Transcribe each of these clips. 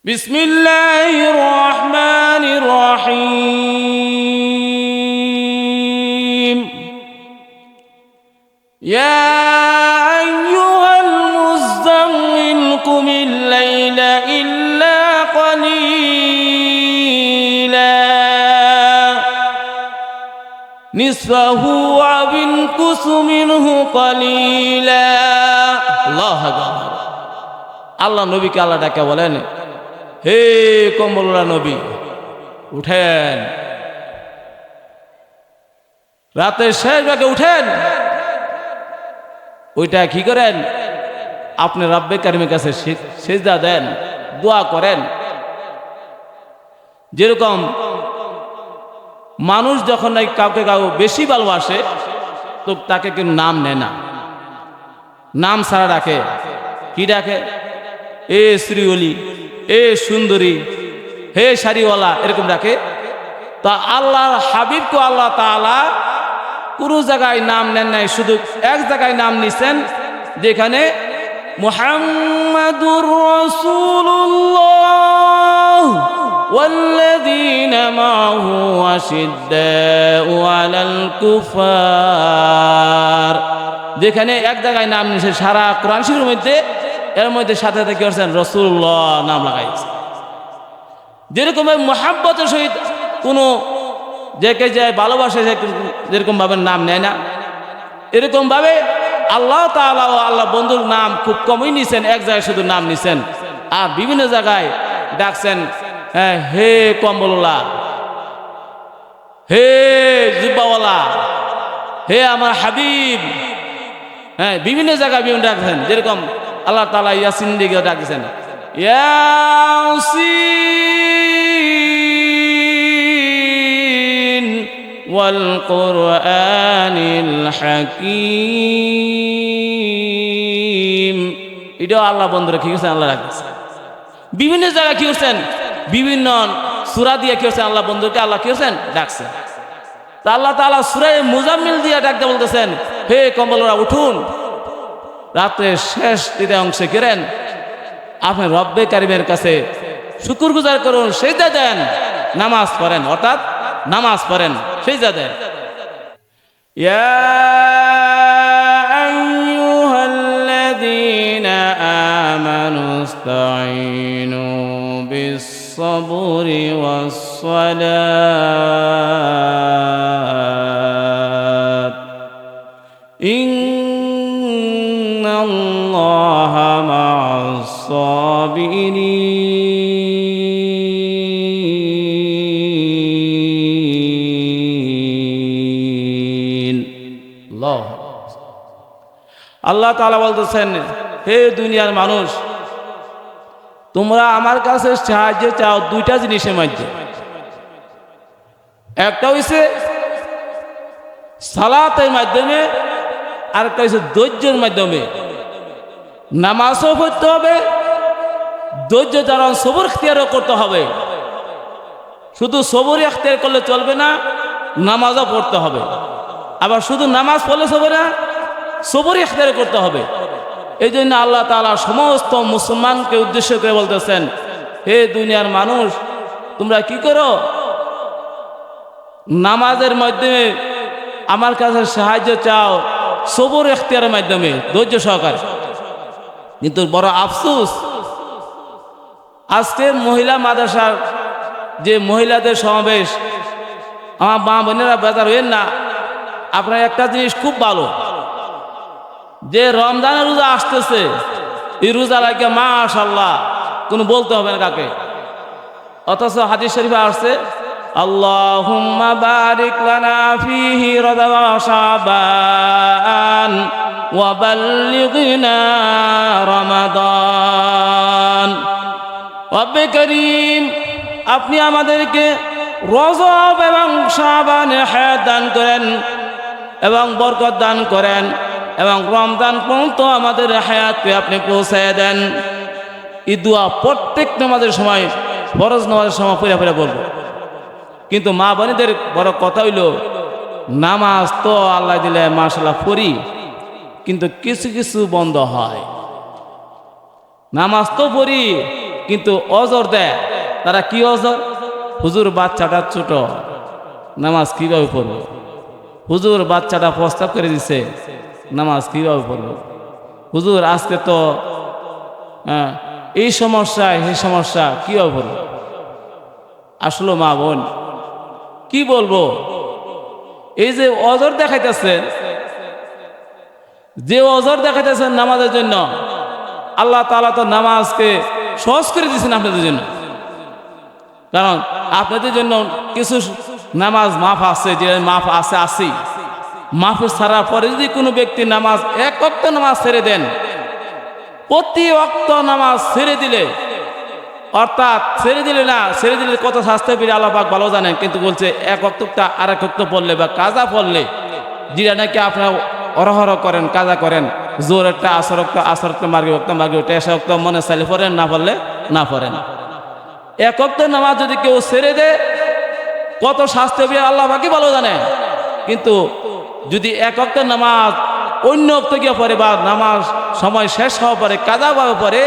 বিসমিল্লাহির রহমানির রহিম। ইয়া আইয়ুহাল মুযাম্মিল কুমিল লাইলা ইল্লা কলিলা নিসফাহু আও ইনকুস মিনহু কলিলা। আল্লাহু আকবার। আল্লাহ নবীকে আল্লাহ ডাকে বলেন, হে কমলওয়ালা নবী, উঠেন, রাতের শেষ ভাগে উঠেন। ওইটা কি করেন? আপনি রব্বে কারিমের কাছে সিজদা দেন, দোয়া করেন। যেরকম মানুষ যখন কাউকে বেশি ভালোবাসে তো তাকে কিন্তু নাম নেয় না, নাম ছাড়া ডাকে। কি ডাকে? এ শ্রীওলি, এ সুন্দরী, হে শাড়িওয়ালা, এরকম ডাকে। তা আল্লাহর হাবিবকে আল্লাহ তাআলা কোনো জায়গায় নাম নেন নাই, শুধু এক জায়গায় নাম নিছেন, যেখানে মুহাম্মাদুর রাসূলুল্লাহ ওয়াল্লাযীনা মাআহু আশিদ্দাউ আলাল কুফার। যেখানে এক জায়গায় নাম নিছে সারা কোরআন শরীফের মধ্যে, এর মধ্যে সাথে সাথে কি করছেন? রাসূলুল্লাহ নাম লাগাইছে। যেরকম মুহাব্বতের সহিত কোনো যাকে যায় ভালোবাসে যেরকম ভাবে নাম নেয় না, এরকম ভাবে আল্লাহ তাআলা ও আল্লাহ বন্ধুর নাম খুব কমই নিছেন, এক জায়গায় শুধু নাম নিছেন। আর বিভিন্ন জায়গায় ডাকছেন, হে কম্বলওয়ালা, হে জুব্বাওয়ালা, হে আমার হাবিব। বিভিন্ন জায়গায় বিভিন্ন ডাকছেন। যেরকম আল্লাহ তাআলা ইয়াসিন দিকে ডাকছেন, ইয়াসিন ওয়াল কুরআনিল হাকীম। এটাও আল্লাহ বন্ধুরা কি করছেন? আল্লাহ রাখছেন। বিভিন্ন জায়গায় কি করছেন? বিভিন্ন সূরা দিয়ে কি করছেন? আল্লাহ বন্ধুকে আল্লাহ কি করছেন? ডাকছেন। তা আল্লাহ তাআলা সূরা মুজাম্মিল দিয়ে ডাকতে বলতেছেন, হে কম্বলওয়ালা, উঠুন, রাতের শেষ দিনের অংশে করেন, আপনি রব্বে কারিমের কাছে শুকরগুজার করুন, সিজদা দেন, নামাজ পড়েন, অর্থাৎ নামাজ পড়েন, সিজদা দেন। ইয়া আইয়ুহাল্লাযীনা আমানুস্তাঈনু বিস-সাবরি ওয়াস-সালাত ইন্নাল্লাহা মা'আস-সাবিরিন। আল্লাহ তাআলা বলতেছেন, হে দুনিয়ার মানুষ, তোমরা আমার কাছে সাহায্য চাও দুইটা জিনিসের মধ্যে। একটা হইছে সালাতের মাধ্যমে, আর একটা হচ্ছে ধৈর্যের মাধ্যমে। নামাজও পড়তে হবে, ধৈর্য ধারণ সবর ইখতিয়ারও করতে হবে। শুধু সবর ইখতিয়ার করলে চলবে না, নামাজও পড়তে হবে। আবার শুধু নামাজ পড়লে চলবে না, সবর ইখতিয়ার করতে হবে। এই জন্য আল্লাহ তাআলা সমস্ত মুসলমানকে উদ্দেশ্য করে বলতেছেন, হে দুনিয়ার মানুষ, তোমরা কি করো? নামাজের মাধ্যমে আমার কাছে সাহায্য চাও, সবর ইখতিয়ারের মাধ্যমে, ধৈর্য সহকারে। কিন্তু বড় আফসোস, আজকে মহিলা মাদ্রাসার যে মহিলাদের সমাবেশ, আমার মা বোনেরা বেজার হইেন না। আপনার একটা জিনিস খুব ভালো, যে রমজানের রোজা আসতেছে, এই রোজা লাগে মাশাআল্লাহ কোনো বলতে হবে না কাকে। অথচ হাদিস শরীফে আসছে, আল্লাহুম্মা বারিক লানা ফীহি রজব ওয়া শাবান ওয়া বাল্লিগনা রমাদান। রব্বে করিম, আপনি আমাদেরকে রজব এবং শাবানে হায়াত দান করেন এবং বরকত দান করেন, এবং রমজান পর্যন্ত আমাদের হায়াতকে আপনি পৌঁছায় দেন। এই দোয়া প্রত্যেক নামাজের সময়, ফরজ নামাজের সময় পড়ে পড়ে বলবো। কিন্তু মা বোনেদের বড় কথা হইল, নামাজ তো আল্লাহ দিলে মাশাআল্লাহ পড়ি, কিন্তু কিছু কিছু বন্ধ হয়। নামাজ তো পড়ি, কিন্তু অজর দেয়। তারা কি অজর? হুজুর বাচ্চাটা ছোট, নামাজ কিভাবে পড়বো? হুজুর বাচ্চাটা প্রস্তাব করে দিছে, নামাজ কিভাবে পড়বো? হুজুর আজকে তো এই সমস্যা এই সমস্যা, কিভাবে পড়বো? আসলে মা বোন কি বলবো, এই যে অজর দেখাইতেছেন, যে অজর দেখাইতেছেন নামাজের জন্য, আল্লাহ তাআলা তো নামাজকে সহজ করে দিয়েছেন আপনাদের জন্য। কারণ আপনাদের জন্য কিছু নামাজ মাফ আছে, যে মাফ আছে আছেই। মাফের ছাড়ার পরে যদি কোনো ব্যক্তি নামাজ এক ওয়াক্ত নামাজ ছেড়ে দেন, প্রতি ওয়াক্ত নামাজ ছেড়ে দিলে, অর্থাৎ ছেড়ে দিলে না, ছেড়ে দিলে কত শাস্তি পেয়ে আল্লাহ পাক ভালো জানেন। কিন্তু বলছে এক ওয়াক্তটা আরেক ওয়াক্ত পড়লে বা কাজা পড়লে, যেটা নাকি আপনারা অরহর করেন, কাজা করেন, জোর একটা আসর একটা মার্গি ওটা এসে ওক্ত মনে চাইলে পড়েন, না পড়লে না পড়েন। এক ওয়াক্ত নামাজ যদি কেউ ছেড়ে দেয়, কত শাস্তি পেয়ে আল্লাহ পাকই ভালো জানে। কিন্তু যদি এক ওয়াক্ত নামাজ অন্য ওক্ত গিয়ে পড়ে, বা নামাজ সময় শেষ হওয়ার পরে কাজা ভাবে পড়ে,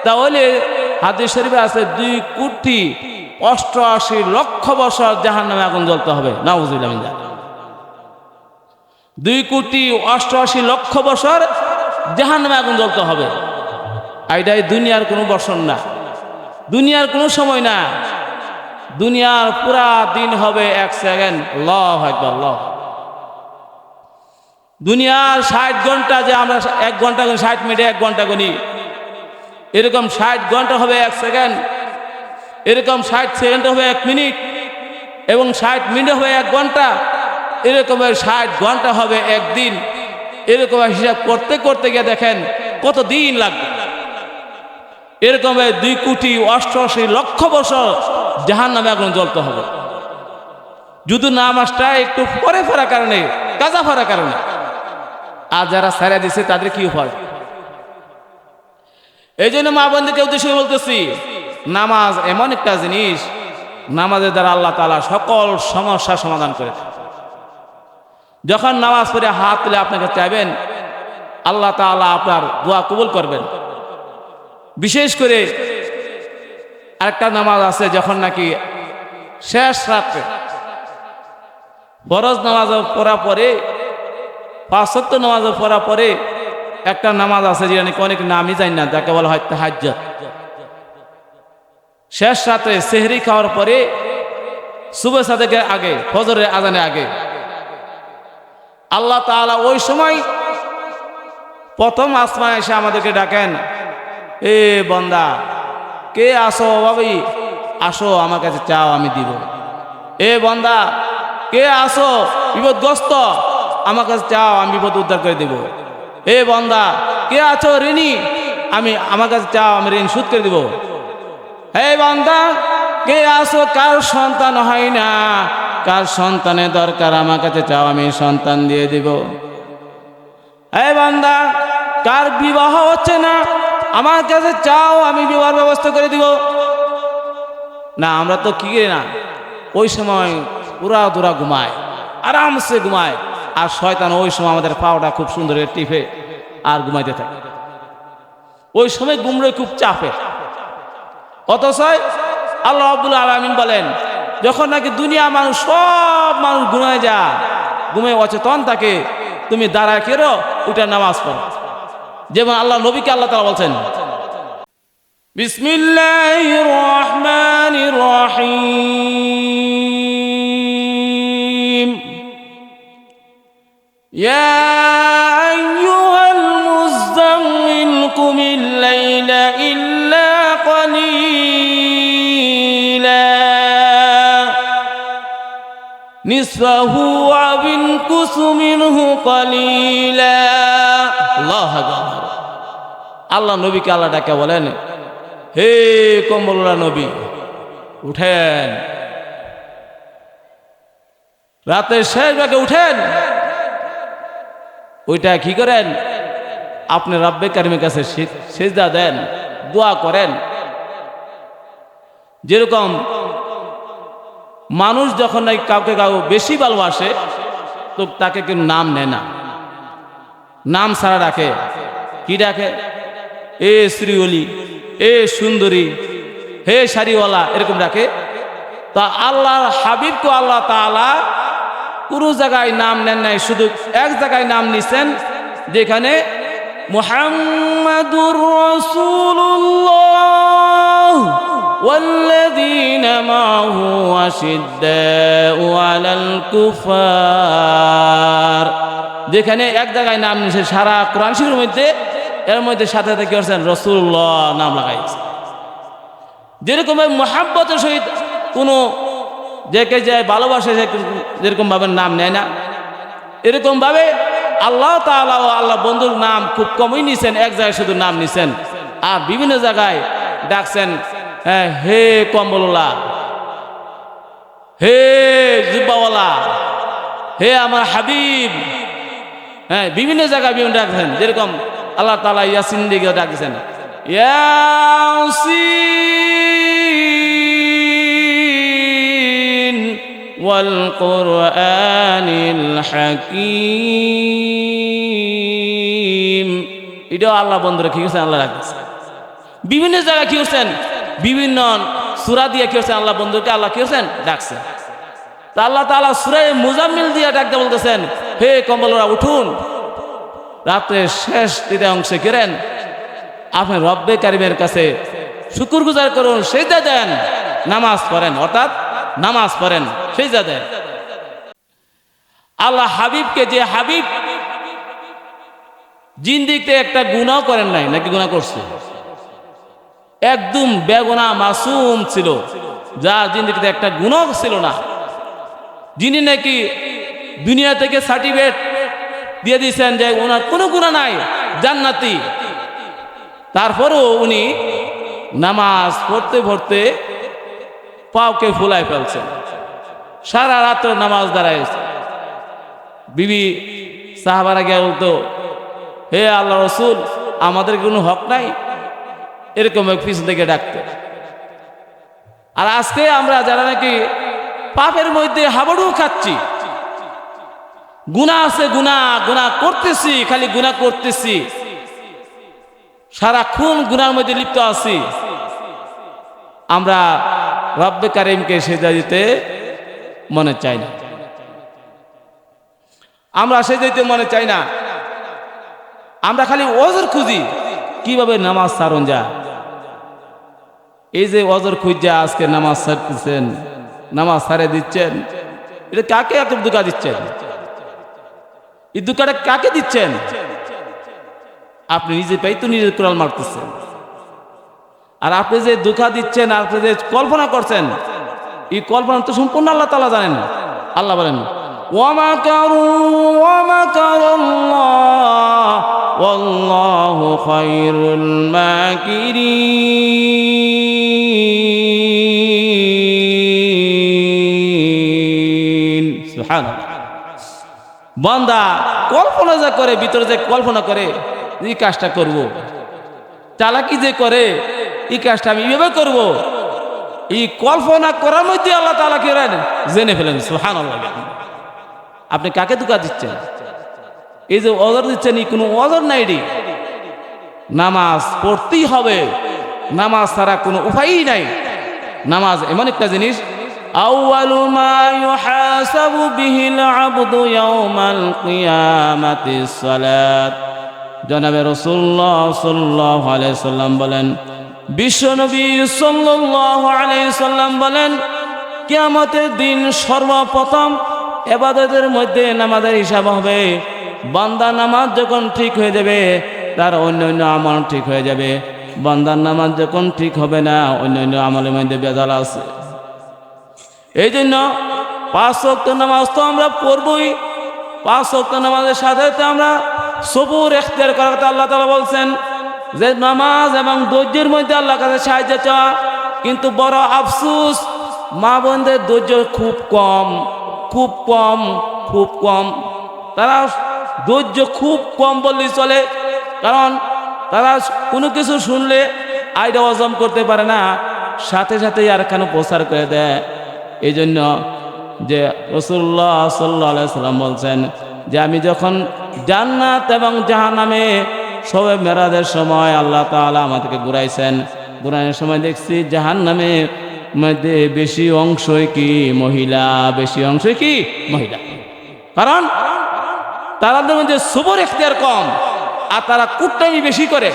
তাহলে হাদিস শরীফে আছে 2,88,00,000 বছর জাহান্নামে আগুন জ্বলতে হবে। নাউযুবিল্লাহ মিন যালিক। 2,88,00,000 বছর জাহান্নামে আগুন জ্বলতে হবে। এইটাই দুনিয়ার কোনো বর্ষণ না, দুনিয়ার কোনো সময় না, দুনিয়ার পুরা দিন হবে 1 সেকেন্ড। আল্লাহু আকবার, আল্লাহ। দুনিয়ার 60 ঘন্টা, যে আমরা 1 ঘন্টা গুনি, 60 মিনিটে 1 ঘন্টা গুনি, এরকম 60 ঘন্টা হবে 1 সেকেন্ড, এরকম 60 সেকেন্ড হবে 1 মিনিট, এবং 60 মিনিট হবে 1 ঘন্টা, এরকম 60 ঘন্টা হবে 1 দিন। এরকম হিসাব করতে করতে গিয়ে দেখেন কত দিন লাগবে। এরকম 2,88,00,000 বছর জাহান্নামে আগুন জ্বলতে হবে। যদি নামাজটা একটু পরে ফেরার কারণে, কাজা ফেরার কারণে, আর যারা ছেড়ে দিছে তাদের কি হয়? এই জন্য মা বোনদেরকে উদ্দেশ্য বলতেছি, নামাজ এমন একটা জিনিস, নামাজের দ্বারা আল্লাহ তাআলা সকল সমস্যার সমাধান করে দেন। যখন নামাজ পড়ে হাত তুলে আপনাকে চাইবেন, আল্লাহ তাআলা আপনার দোয়া কবুল করবেন। বিশেষ করে আরেকটা নামাজ আছে, যখন নাকি শেষ রাত্রে ফরজ নামাজ পড়া পরে, 5 ওয়াক্ত নামাজ পড়া পরে একটা নামাজ আছে, যেটা নাকি অনেক নামই জানি না, যাকে বলা হয় তাহাজ্জুদ। শেষ রাতে সেহরি খাওয়ার পরে, সুবহ সাদেকের আগে, ফজরের আজানের আগে, আল্লাহ তাআলা ওই সময় প্রথম আসমানে এসে আমাদেরকে ডাকেন, এ বান্দা, কে আসো ভাবি, আসো আমার কাছে চাও, আমি দিব। এ বান্দা, কে আসো বিপদগ্রস্ত, আমার কাছে চাও, আমি বিপদ উদ্ধার করে দেব। এ বান্দা, কে আছো ঋণী, আমার কাছে চাও, আমি ঋণ শোধ করে দিব। হে বান্দা, কে আসো কার সন্তান হয় না, কার সন্তানের দরকার, আমার কাছে চাও, আমি সন্তান দিয়ে দিব। হে বান্দা, কার বিবাহ হচ্ছে না, আমার কাছে চাও, আমি বিবাহের ব্যবস্থা করে দিব। না, আমরা তো কি না, ওই সময় উড়া দুরা ঘুমায়, আরামসে ঘুমায়, আর শয়তান ওই সময় আমাদের পাওটা খুব সুন্দর টিপে আর ঘুমাইতে থাকে। ওই সময় ঘুমরে খুব চাপে। অথচ আল্লাহ রাব্বুল আলামিন বলেন, যখন নাকি দুনিয়া মানুষ, সব মানুষ ঘুমায় যায়, ঘুমে অচেতন থাকে, তুমি দাঁড়ায় কেরো, ওইটা নামাজ পড়ো। যেমন আল্লাহ নবীকে আল্লাহ তাআলা বলছেন, বিসমিল্লাহির রহমানির রহিম, ইয়া আইয়ুহাল মুযাম্মিল কুমিল লাইলা ইল্লা কালিলা নিসফাহু আও ইনকুস মিনহু কালিলা। আল্লাহু আকবার। আল্লাহ নবীকে আল্লাহ ডাকে বলেন, হে কমলওয়ালা নবী, উঠেন, রাতের শেষ ভাগে উঠেন। ওইটা কি করেন? আপনি রব্বে কারিমের কাছে সিজদা দেন, দোয়া করেন। যেরকম মানুষ যখন নাকি কাউকে বেশি ভালোবাসে, তো তাকে কিন্তু নাম নেয় না, নাম ছাড়া ডাকে। কি ডাকে? এ শ্রীঅলি, এ সুন্দরী, হে শাড়িওয়ালা, এরকম ডাকে। তা আল্লাহর হাবিবকে আল্লাহ তাআলা কোনো জায়গায় নাম নেন নাই, শুধু এক জায়গায় নাম নিছেন, যেখানে মুহাম্মাদুর রাসূলুল্লাহ ওয়াল্লাযীনা মাআহু আশিদ্দাউ আলাল কুফার, যেখানে এক জায়গায় নাম নিছে সারা কোরআন শরীফের মধ্যে, এর মধ্যে সাথে সাথে কি করছেন, রাসূলুল্লাহ নাম লাগাইছে। যেরকম মুহাব্বতের সহিত কোনো যাকে যায় ভালোবাসে যেরকম ভাবে নাম নেয় না, এরকম ভাবে আল্লাহ তাআলা ও আল্লাহ বন্ধুর নাম খুব কমই নিছেন, এক জায়গায় শুধু নাম নিছেন, আর বিভিন্ন জায়গায় ডাকছেন হে কম্বলওয়ালা, হে জুব্বাওয়ালা, হে আমার হাবিব। বিভিন্ন জায়গায় বিভিন্ন ডাকছেন, যেরকম আল্লাহ তাআলা ইয়াসিন দিকে ডাকছেন, ইয়াসিন ওয়াল কুরআনিল হাকীম। এটাও আল্লাহ বন্ধুরা কি করছেন, আল্লাহ রাখছেন। বিভিন্ন জায়গায় কি করছেন, বিভিন্ন সূরা দিয়ে কি করছেন, আল্লাহ বন্ধুকে আল্লাহ কি করছেন, ডাকছেন। তা আল্লাহ তাআলা সূরা মুজাম্মিল দিয়ে ডাকতে বলতেছেন, হে কম্বলরা উঠুন, রাতের শেষ অংশে করেন আপনি রব্বে কারিমের কাছে শুকরগুজার করুন, সিজদা দেন, নামাজ পড়েন, অর্থাৎ নামাজ পড়েন, সিজদা দেন। আল্লাহ হাবিবকে, যে হাবিব জিন্দিগিতে একটা গুনাহ করেন নাই, নাকি গুনাহ করছে, একদম বেগুনাহ মাসুম ছিল, যার জিন্দিগিতে একটা গুনাহ ছিল না, যিনি নাকি দুনিয়া থেকে সার্টিফিকেট দিয়ে দিয়েছেন যে ওনার কোনো গুনাহ নাই, জান্নাতি, তারপরেও উনি নামাজ পড়তে পড়তে পাওকে ফুলায় ফেলছেন, সারা রাত্র নামাজ দাঁড়াইছে। বিবি সাহাবারা গিয়ে বলতো, হে আল্লাহ রসুল, আমাদের কোনো হক নাই, এরকম পিছন থেকে ডাকতে। আর আজকে আমরা যারা নাকি পাপের মধ্যে হাবুডুবু খাচ্ছি, গুনাহ আছে, গুনাহ করতেছি, খালি গুনাহ করতেছি, সারাক্ষণ গুনার মধ্যে লিপ্ত আছি, আমরা রব্বে কারিমকে সিজদা দিতে মনে চাই না, আমরা সিজদা দিতে মনে চাই না, আমরা খালি ওজর খুঁজি কিভাবে নামাজ ছাড়ুন যা। এই যে ওজর খুঁজা আজকে নামাজ ছাড়তেছেন, নামাজ ছাড়ে দিচ্ছেন, এটা কাকে এত ধোঁকা দিচ্ছেন? এই ধোঁকাটা কাকে দিচ্ছেন? আপনি নিজে পাই তো নিজের কোরাল মারতেছেন। আর আপনি যে ধোঁকা দিচ্ছেন, আপনি যে কল্পনা করছেন, এই কল্পনা তো সম্পূর্ণ আল্লাহ তাআলা জানেন। আল্লাহ বলেন, ওয়ামাকারু ওয়ামাকারাল্লাহ ওয়াল্লাহু খায়রুল মাকিরিন। সুবহানাল্লাহ। বান্দা কল্পনা যা করে, ভিতরে যে কল্পনা করে এই কাজটা করব, চালাকি যে করে এই কাজটা আমি এইভাবে করব, এই কল্পনা করার মধ্যে আল্লাহ তাআলা কি করেন, জেনে ফেলেন। সুবহানাল্লাহ। আপনি কাকে ধোঁকা দিচ্ছেন? এই যে ওজর দিচ্ছেন, এই কোনো ওজর নাই, নামাজ পড়তেই হবে, নামাজ ছাড়া কোনো উপায়ই নাই। নামাজ এমন একটা জিনিস, আউয়ালু মা ইউহাসাবু বিহিল আবদু ইয়াউমাল কিয়ামাতিস সালাত। জনাবে রাসূলুল্লাহ সাল্লাল্লাহু আলাইহি সাল্লাম বলেন, বিশ্বনবী সাল্লাল্লাহু আলাইহি সাল্লাম বলেন, কিয়ামতের দিন সর্বপ্রথম ইবাদতের মধ্যে নামাজের হিসাব হবে। বান্দার নামাজ যখন ঠিক হয়ে যাবে, তার অন্যান্য আমল ঠিক হয়ে যাবে। বান্দার নামাজ যখন ঠিক হবে না, অন্যান্য আমলের মধ্যে ভেজাল আছে। এই জন্য 5 ওয়াক্ত নামাজ তো আমরা পড়বই, 5 ওয়াক্ত নামাজের সাথে আমরা সবুর ইখতিয়ার করার কথা আল্লাহ তাআলা বলছেন, যে নামাজ এবং ধৈর্যের মধ্যে আল্লাহর কাছে সাহায্য চাওয়া। কিন্তু বড় আফসোস, মা বোনদের ধৈর্য খুব কম, খুব কম, খুব কম। তারা ধৈর্য খুব কম বললেই চলে, কারণ তারা কোনো কিছু শুনলে আইডা হজম করতে পারে না, সাথে সাথেই আর কেন প্রচার করে দেয়। এই জন্য যে রাসূলুল্লাহ সাল্লাল্লাহু আলাইহি সাল্লাম বলছেন যে আমি যখন জান্নাত এবং জাহান্নামে শবে মেরাজের সময় আল্লাহ তাআলা আমাদেরকে ঘুরাইছেন, কোরআনের সময় দেখছি জাহান্নামে মধ্যে বেশি অংশই কি মহিলা, বেশি অংশই কি মহিলা। কারণ তাদের মধ্যে সবর এখতিয়ার কম আর তারা কুট্টামি বেশি করে।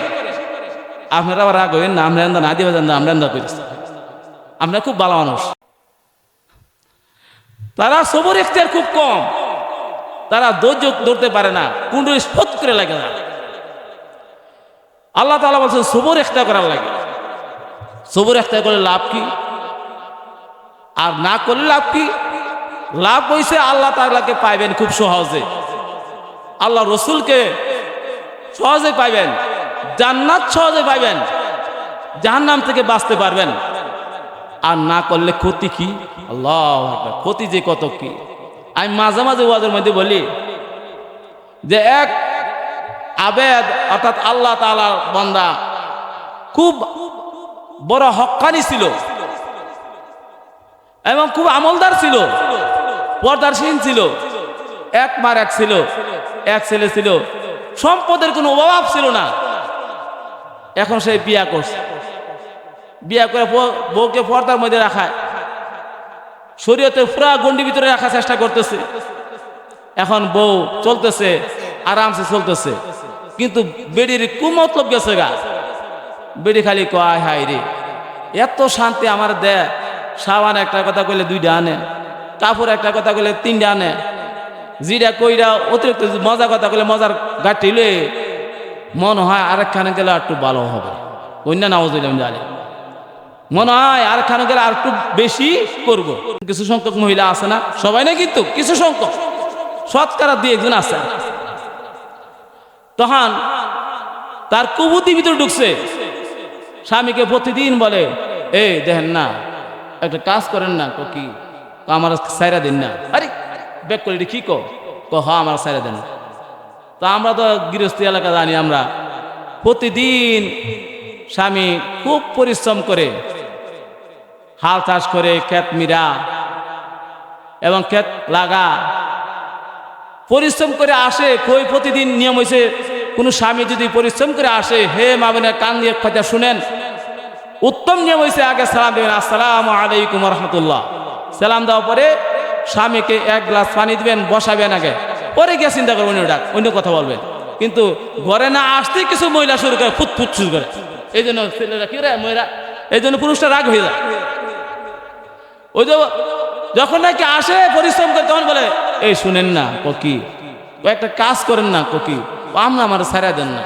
আপনারা আবার রাগ হইবেন না, আমরা না দিবা জান আমরা করেছি, আমরা খুব ভালো মানুষ। তারা সবর এখতিয়ার খুব কম, তারা ধৈর্য ধরতে পারে না, কুণ্ডু স্পট করে লাগে না। আল্লাহ তাআলা বলছেন সবর এখতিয়ার করার লাগে। সবর এখতিয়ার করলে লাভ কি আর না করলে লাভ কি? লাভ হইছে আল্লাহ তাআলাকে পাইবেন খুব সহজে, আল্লাহ রসুলকে সহজে পাইবেন, জান্নাত সহজে পাইবেন, জাহান্নাম থেকে বাঁচতে পারবেন। আর না করলে ক্ষতি কি? আল্লাহু আকবার, ক্ষতি যে কত কি। আমি মাঝে মাঝে ওয়াজের মধ্যে বলি যে এক আবেদ অর্থাৎ আল্লাহ তাআলার বান্দা খুব বড় হক্কানি ছিল এবং খুব আমলদার ছিল, পর্দারশীল ছিল, এক মার এক ছিল, এক ছেলে ছিল, সম্পদের কোনো অভাব ছিল না। এখন সে বিয়া করছে, বিয়া করে বউকে পর্দার মধ্যে রাখায়, শরীয়তে পুরা গন্ডির ভিতরে রাখার চেষ্টা করতেছে। এখন বউ চলতেছে, আরামসে চলতেছে, কিন্তু বেডির কুমতলব গেছে গা। বেডি খালি কয় হাই রে এত শান্তি আমার দে, সাবান একটা কথা কইলে 2টা আনে, কাপড় একটা কথা কইলে 3টা আনে, জিরা কইরা অতিরিক্ত মজা কথা কইলে মজার গাঠিলে মনে হয় আরেকখানে গেলে একটু ভালো হবে। অন্য নাউজুবিল্লাহ জানি মনে হয় আরেকখানে গেলে আর একটু বেশি করব। কিছু সংখ্যক মহিলা আছে না, সবাই না কিন্তু কিছু সংখ্যক, শতকরা 2-1 আছে। তখন তার কুবুতি ভিতরে ঢুকছে, স্বামীকে প্রতিদিন বলে এই দেখেন না একটা কাজ করেন না, কি আমার সাইরা দিন না। আরে ব্যাক করে কি কো হ্যাঁ আমার সাইরা দেন। তো আমরা তো গৃহস্থী এলাকা জানি, আমরা প্রতিদিন স্বামী খুব পরিশ্রম করে হাল চাষ করে, ক্ষেত মিরা এবং ক্ষেত লাগা পরিশ্রম করে আসে। কই প্রতিদিন নিয়ম হয়েছে কোনো স্বামী যদি পরিশ্রম করে আসে, হে মা বোনের কান দিয়ে কথা শুনেন, উত্তম নিয়ম হয়েছে আগে সালাম দেবেন, আসসালামু আলাইকুম রহমতুল্লাহ। সালাম দেওয়ার পরে স্বামীকে 1 গ্লাস পানি দিবেন, বসাবেন আগে, পরে গিয়ে চিন্তা করবেন অন্য কথা বলবেন। কিন্তু ঘরে না আসতেই কিছু মহিলা শুরু করে ফুটফুট শুরু করে, এই জন্য ছেলেরা কি রে মহিলা, এই জন্য পুরুষটা রাগ হয়ে যায়। ওই যে যখন নাকি আসে পরিশ্রম করে তখন বলে এই শুনেন না কি একটা কাজ করেন না, কি আমরা আমার সারা দেন না।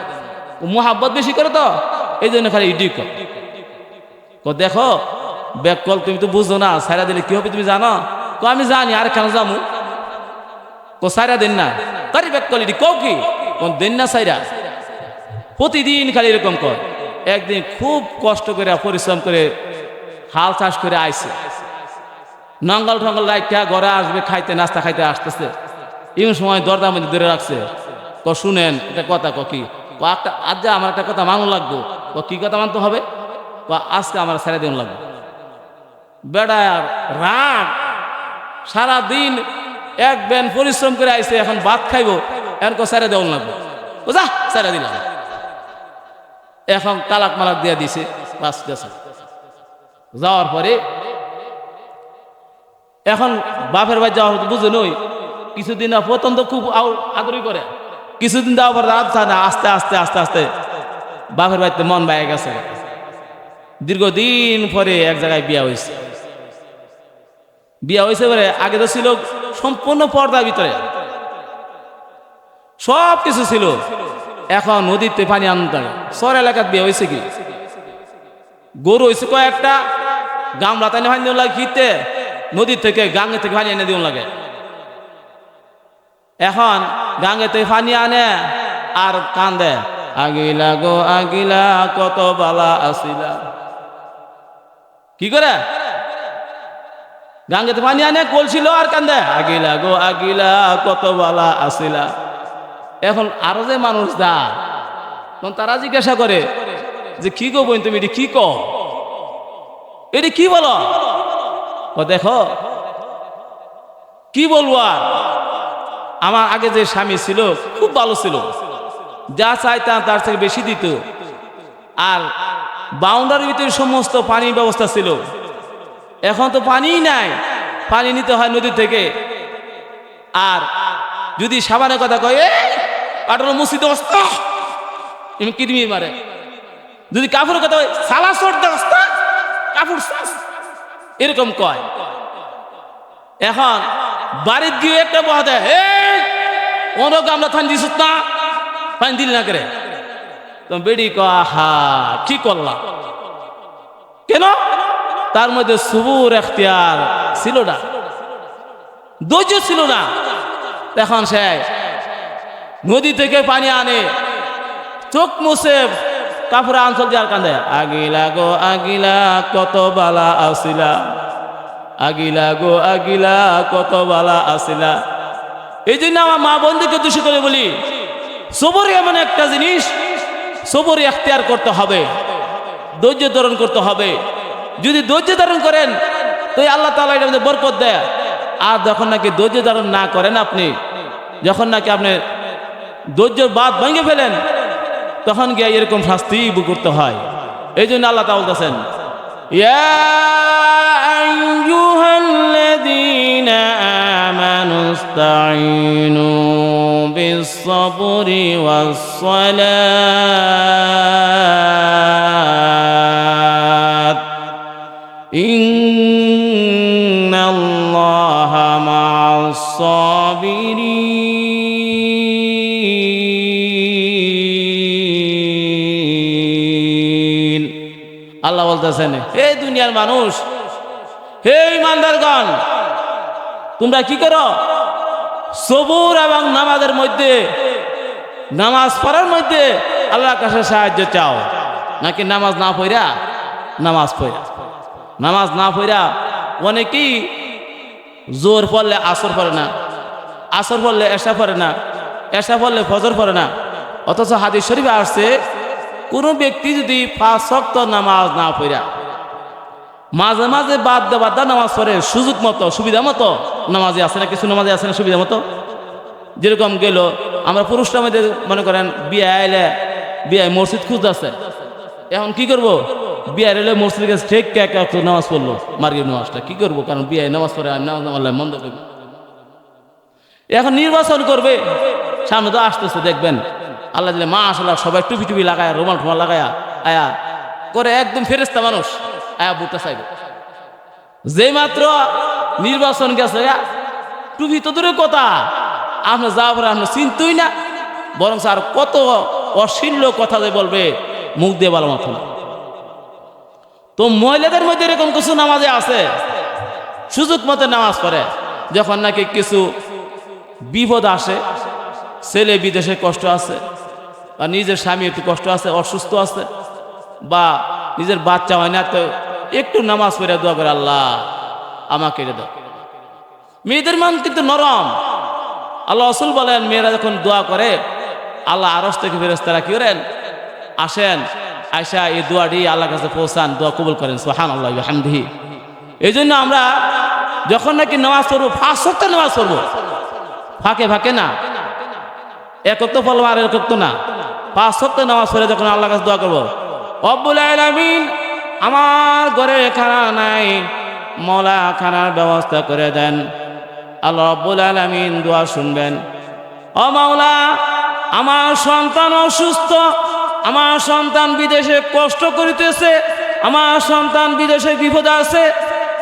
মোহাব্বত বেশি করে তো এই জন্য খালি ইডি দেখো ব্যাক কল তুমি তো বুঝো না, সারা দিলে কি হবে তুমি জানো? আমি জানি আর কেন যাবো, সাইরা দেন না, তারি ব্যাক কল ইডি কও কি দেন না সাইরা। প্রতিদিন খালি এরকম কর। একদিন খুব কষ্ট করে পরিশ্রম করে হাল চাষ করে আইছে, নঙ্গল ঠঙ্গল রাখা ঘরে আসবে খাইতে, নাস্তা খাইতে আসতেছে, এমন সময় দরজার মধ্যে ধরে রাখছে। শুনেন এটা কথা কি আজ আমার একটা কথা মানো লাগবো। কি কথা মানতে হবে? আজকে আমার ছেড়ে দেন লাগবে। বেড়ার রাগ, সারাদিন এক বেন পরিশ্রম করে আইছে, এখন ভাত খাইবো, এখন ছেড়ে দেওয়ান লাগবে, যা ছেড়ে দিলাম। এখন তালাক মালাক দিয়ে দিছে। যাওয়ার পরে এখন বাপের বাড়ি যাওয়া বুঝে নই, কিছুদিন প্রথম তো খুব আদরই করে, কিছুদিন যাওয়ার পর আস্তে আস্তে আস্তে আস্তে বাপের বাড়িতে মন বাইরে গেছে। দীর্ঘদিন পরে এক জায়গায় বিয়া হয়েছে। বিয়া হয়েছে বলে আগে তো ছিল সম্পূর্ণ পর্দার ভিতরে, সব কিছু ছিল। এখন নদীতে পানি আনতে শহর এলাকার বিয়ে হয়েছে কি, গরু হয়েছে কয়েকটা, গামলা তাই পানি দেওয়া লাগে, কিতে নদীর থেকে গাঙ্গে থেকে পানি এনে দেওয়া লাগে। এখন গাঙ্গে থেকে পানি আনে আর কান্দে, আগিলা গো আগিলা কত বালা আসিলা। কি করে গাঙ্গেতে পানি আনে কলছিল আর কান্দে, আগিলা গো আগিলা কত বালা আসিলা। এখন আরো যে মানুষ দা তারা জিজ্ঞাসা করে যে কি গো বোন তুমি এটি কি কো, এটি কি বলো? দেখো কি বলবো, আর আমার আগে যে স্বামী ছিল খুব ভালো ছিল, যা চাইতাম তার থেকে বেশি দিত, আর বাউন্ডারির ভিতরে সমস্ত পানির ব্যবস্থা ছিল। এখন তো পানিই নাই, পানি নিতে হয় নদী থেকে। আর যদি সাবানের কথা কয় কাটলো মুসিদ অবস্থা এমনি কিডমি মারে। যদি কাপড়ের কথা কয় সালা সর্দে অবস্থা কাপড় এরকম কয়। এখন বাড়ির গিয়ে একটা বহা দেয় অন্য গামলা থান দিস না, পানি দিল না করে তো বেড়ি হা কি করলাম কেন? তার মধ্যে সুবুর এখতিয়ার ছিল না, ধৈর্য ছিল না। এখন সে নদী থেকে পানি আনে, চোখ মুছে কাপড়ে আঞ্চল দিয়ে আর কান্দে, আগিলা গো আগিলা কত বালা আসিলা, আগিলা গো আগিলা কত বালা আসিলা। এই জন্য আমার মা বোনদেরকে দোষী করে বলি, সবরই এমন একটা জিনিস, সবরই এখতিয়ার করতে হবে, ধৈর্য ধারণ করতে হবে। যদি ধৈর্য ধারণ করেন তো আল্লাহ তাআলা এর মধ্যে বরকত দেয়। আর যখন নাকি ধৈর্য ধারণ না করেন আপনি, যখন নাকি আপনি ধৈর্যের বাঁধ ভেঙে ফেলেন, তখন গিয়ে এরকম শাস্তি ভোগ করতে হয়। এই জন্য আল্লাহ তাআলা বলতেছেন, ইয়া আইয়ুহাল্লাযীনা আমানুস্তাঈনু বিস-সাবরি ওয়াস-সালাত ইন্নাল্লাহা মা'আস-সাবিরিন। আল্লাহ বলতেছেন, হে দুনিয়ার মানুষ, হে ইমানদারগণ, তোমরা কি করো? সবুর এবং নামাজের মধ্যে, নামাজ পড়ার মধ্যে আল্লাহর কাছে সাহায্য চাও। নাকি নামাজ না পড়া, নামাজ পড়া, নামাজ না পড়া অনেকেই জোর পড়লে আসর পড়ে না, আসর পড়লে এশা পড়ে না, এশা পড়লে ফজর পড়ে না। অথচ হাদিস শরীফে আসছে, কোনো ব্যক্তি যদি 5 ওয়াক্ত নামাজ না পড়া মাঝে মাঝে বাদ দেওয়া নামাজ পড়ে, সুযোগ মতো সুবিধা মতো নামাজে আছে না, কিছু নামাজে আছে না সুবিধা মতো। যেরকম গেল আমরা পুরুষরা মধ্যে মনে করেন বিয়ে আইলে, বিয়ে মসজিদ খুঁজতে আছে, এখন কি করব? বিয়ে এলে মসজিদের কাছে ঠিক নামাজ পড়লো, মার্গের নামাজটা কি করবো? কারণ বিয়ে নামাজ পড়ে আমি নামাজ নামাজ মন্দ করবো। এখন নির্বাচন করবে, সামনে তো আসতেছে, দেখবেন আল্লাহ দিলে মাশাআল্লাহ সবাই টুপি টুপি লাগায়, রুমাল টুমাল লাগায়া আয়া করে একদম ফেরেশতা মানুষ আয়া বুটটা চাইবে। যে মাত্র নির্বাচন গেছে, টুপি তো দূরের কথা, আপনার যাওয়ার পরে আপনার চিন্তুই না, বরং আর কত অশ্লীল কথা যে বলবে, মুখ দিয়ে বলা মতো না। তো মহিলাদের মধ্যে এরকম কিছু নামাজে আছে, সুযোগ মতো নামাজ পড়ে। যখন নাকি কিছু বিপদ আসে, ছেলে বিদেশে কষ্ট আছে, বা নিজের স্বামী একটু কষ্ট আছে, অসুস্থ আছে, বা নিজের বাচ্চা হয় না, তো একটু নামাজ পড়ে দোয়া করে, আল্লাহ আমাকে এটা দাও। মেয়েদের মান কিন্তু নরম। আল্লাহ রাসূল বলেন, মেয়েরা যখন দোয়া করে আল্লাহ আরশ থেকে ফেরেশতারা কি করেন, আসেন, আয়সা এই দোয়াটি আল্লাহর কাছে পৌঁছান, দোয়া কবুল করেন, সুবহানাল্লাহি ওয়া বিহামদিহি। এই জন্য আমরা যখন নাকি নামাজ পড়বো, 5 ওয়াক্ত নামাজ পড়বো, ফাঁকে ফাঁকে না, একত্র পড়বো আর একত্র না, 5 ওয়াক্ত নামাজ পড়ে যখন আল্লাহর কাছে দোয়া করবো, রব্বুল আলামিন আমার ঘরে খানা নাই, মওলা খানার ব্যবস্থা করে দেন। আল্লাহ রব্বুল আলামিন দোয়া শুনবেন। ও মাওলা, আমার সন্তান অসুস্থ, আমার সন্তান বিদেশে কষ্ট করিতেছে, আমার সন্তান বিদেশে বিপদ আছে,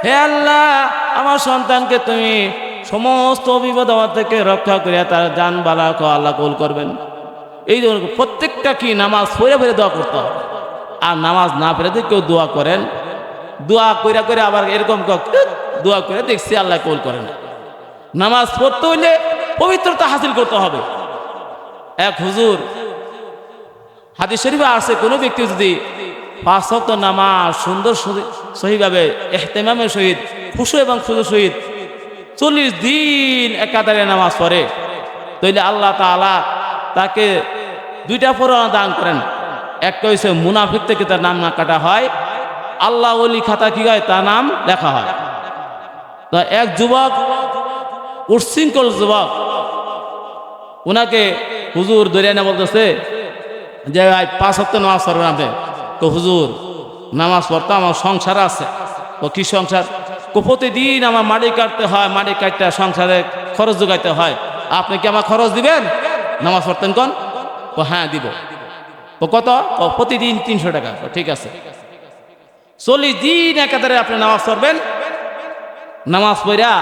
হে আল্লাহ আমার সন্তানকে তুমি সমস্ত বিপদ থেকে রক্ষা করিয়া তার জান বালা আল্লাহ কবুল করবেন। এই জন্য প্রত্যেকটা কি নামাজ পড়ে পড়ে দোয়া করতে হবে। আর নামাজ না পড়ে যদি কেউ দোয়া করেন, দোয়া কইরা করে আবার এরকম দোয়া করে দেখছি আল্লাহ কবুল করেন। নামাজ পড়তে হইলে পবিত্রতা হাসিল করতে হবে। এক হুজুর হাদিস শরীফে আছে, কোনো ব্যক্তি যদি 5 ওয়াক্ত নামাজ সুন্দর সহিভাবে ইহতিমামের সহিত, খুশু এবং খুশু সহিত 40 দিন একাধারে নামাজ পড়ে, তাইলে আল্লাহ তাআলা তাকে 2টা পরোয়া দান করেন। একটা হইছে মুনাফিক থেকে তার নাম না কাটা হয়, আল্লাহ ওলি খাতা কি হয় তার নাম লেখা হয়। তো এক যুবক, উচ্ছৃঙ্খল যুবক, ওনাকে হুজুর ধরে এনে বলতেছে যে 5 ওয়াক্ত নামাজ পড়বেন আপনি। তো হুজুর নামাজ পড়তো, আমার সংসার আছে। ও কি সংসার? প্রতিদিন আমার মাটি কাটতে হয়, মাটি কাটতে সংসারে খরচ যোগাইতে হয়। আপনি কি আমার খরচ দিবেন? নামাজ পড়তেন কোন? ও হ্যাঁ দিব। ও কত? ও প্রতিদিন 300 টাকা। ঠিক আছে, 40 দিন একাধারে আপনি নামাজ পড়বেন। নামাজ পড়া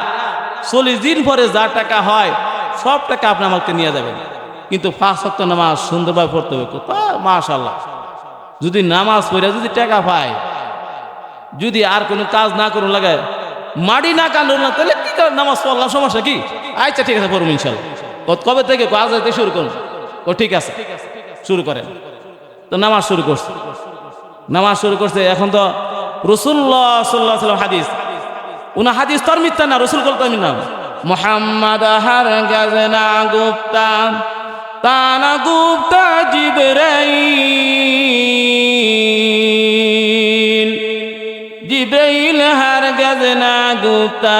40 দিন পরে যা টাকা হয় সব টাকা আপনি আমাকে নিয়ে যাবেন। কিন্তু 5 ওয়াক্ত নামাজ সুন্দরভাবে পড়তে হবে। মাশাআল্লাহ, যদি নামাজ পড়া যদি টাকা পায়, যদি আর কোনো কাজ না করুন লাগে, মাটি না কান্দুন না, তাহলে কি নামাজ পড়লাম, সমস্যা কি? আচ্ছা ঠিক আছে, পড়ুন ইনশাল্লাহ। কবে থেকে? আজ থেকে শুরু করুন। ও ঠিক আছে, শুরু করেন। তো নামাজ শুরু করছে, নামাজ শুরু করছে। এখন তো রাসূলুল্লাহ সাল্লাল্লাহু আলাইহি ওয়াসাল্লাম হাদিস, উনা হাদিস তোর মিথ্যা না, রসুল কল তামিন না। মোহাম্মদ হারগাজ না গুপ্তা তানা গুপ্তা জিবরাইল, জিবরাইল হারগাজ না গুপ্তা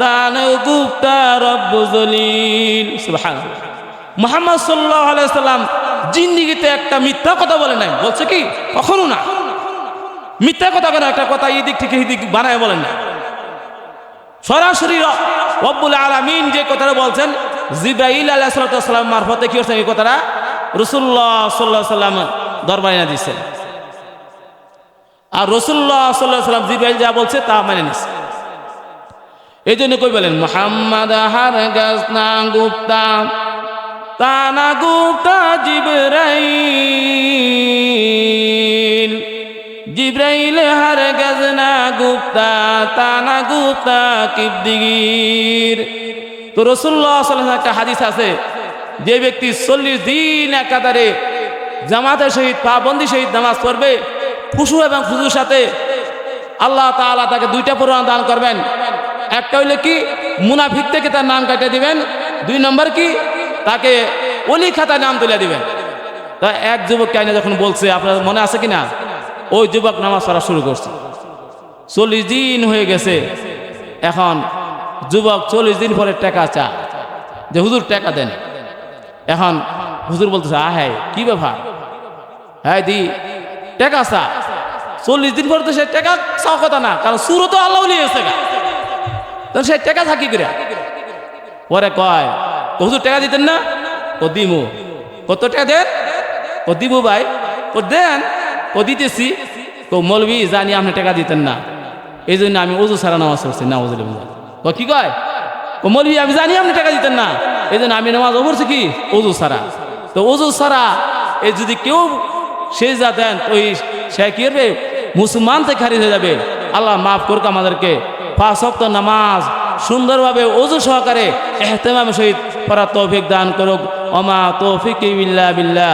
তানা গুপ্তা রব্বুল জলিল। সুবহানাল্লাহ। মুহাম্মদ সাল্লাল্লাহু আলাইহি ওয়াসাল্লাম জিন্দেগিতে একটা মিথ্যা কথা বলে নাই। বলছে কি? কখনো না। মিথ্যা কথা কেন? একটা কথা এই দিক থেকে এই দিক বানায় বলেন না, সরাসরি রব্বুল আলামিন যে কথাটা বলছেন, জিবরাইল আলাইহিস সালাম মারফতে কি হচ্ছে এই কথাটা রাসূলুল্লাহ সাল্লাল্লাহু আলাইহি ওয়াসাল্লাম দরবারে না দিয়েছেন। আর রাসূলুল্লাহ সাল্লাল্লাহু আলাইহি ওয়াসাল্লাম জিবরাইল যা বলছে তা মানে নিছে। এই জন্য কই বলেন মুহাম্মদ হারগাজ না গুপ্তা তানা গুপ্তা জিবরাইল, জিবরাইল হারগাজ না গুপ্তা তানা গুপ্তা কিবদিগির। তো রাসূলুল্লাহ সাল্লাল্লাহু আলাইহি ওয়াসাল্লাম একটা হাদিস আছে, যে ব্যক্তি 40 দিন একাধারে জামাতের সহিত পাবন্দি সহিত নামাজ পড়বে খুশু এবং খুজুর সাথে, আল্লাহ তাআলা তাকে 2টা পরোয়ানা দান করবেন। একটা হইলে কি? মুনাফিক থেকে তার নাম কাটিয়ে দিবেন। 2 নম্বর কি? তাকে ওলি খাতায় নাম তুলে দিবেন। তা এক যুবক কাইনা যখন বলছে, আপনার মনে আছে কিনা? ওই যুবক নামাজ পড়া শুরু করছে, 40 দিন হয়ে গেছে। এখন যুবক 40 দিন পরে টাকা চা, যে হুজুর টাকা দেন। এখন হুজুর বলতেছে, হ্যাঁ কি ব্যাপার? হ্যাঁ দি টাকা চা। 40 দিন পরে তো সে টাকা চাও কথা না, কারণ সুরও তো আল্লাহ নিয়েছে, তো সে টাকা থাকি করে। পরে কয়, হুজুর টাকা দিতেন না? ও দিমু। কত টাকা দেন? ও দিব ভাই। ও দেন। ও দিতেছি। তো মৌলবি জানি আপনি টাকা দিতেন না, এই জন্য আমি ওযু ছাড়া নামাজ পড়ছি। না ওযু ও কি কয়? ও মৌলবি আমি জানি আপনি টাকা দিতেন না, এই জন্য আমি নামাজ পড়ছি কি ওযু ছাড়া। তো ওযু ছাড়া এই যদি কেউ সেজদা দেন, তো সে কি করবে? মুসলমান থেকে খারিজ হয়ে যাবে। আল্লাহ মাফ করুক আমাদেরকে। 5 ওয়াক্ত নামাজ সুন্দরভাবে ওযু সহকারে ইহতিমামের সহিত পড়ার তৌফিক দান করুক। ওমা তৌফিকি ইল্লা বিল্লাহ।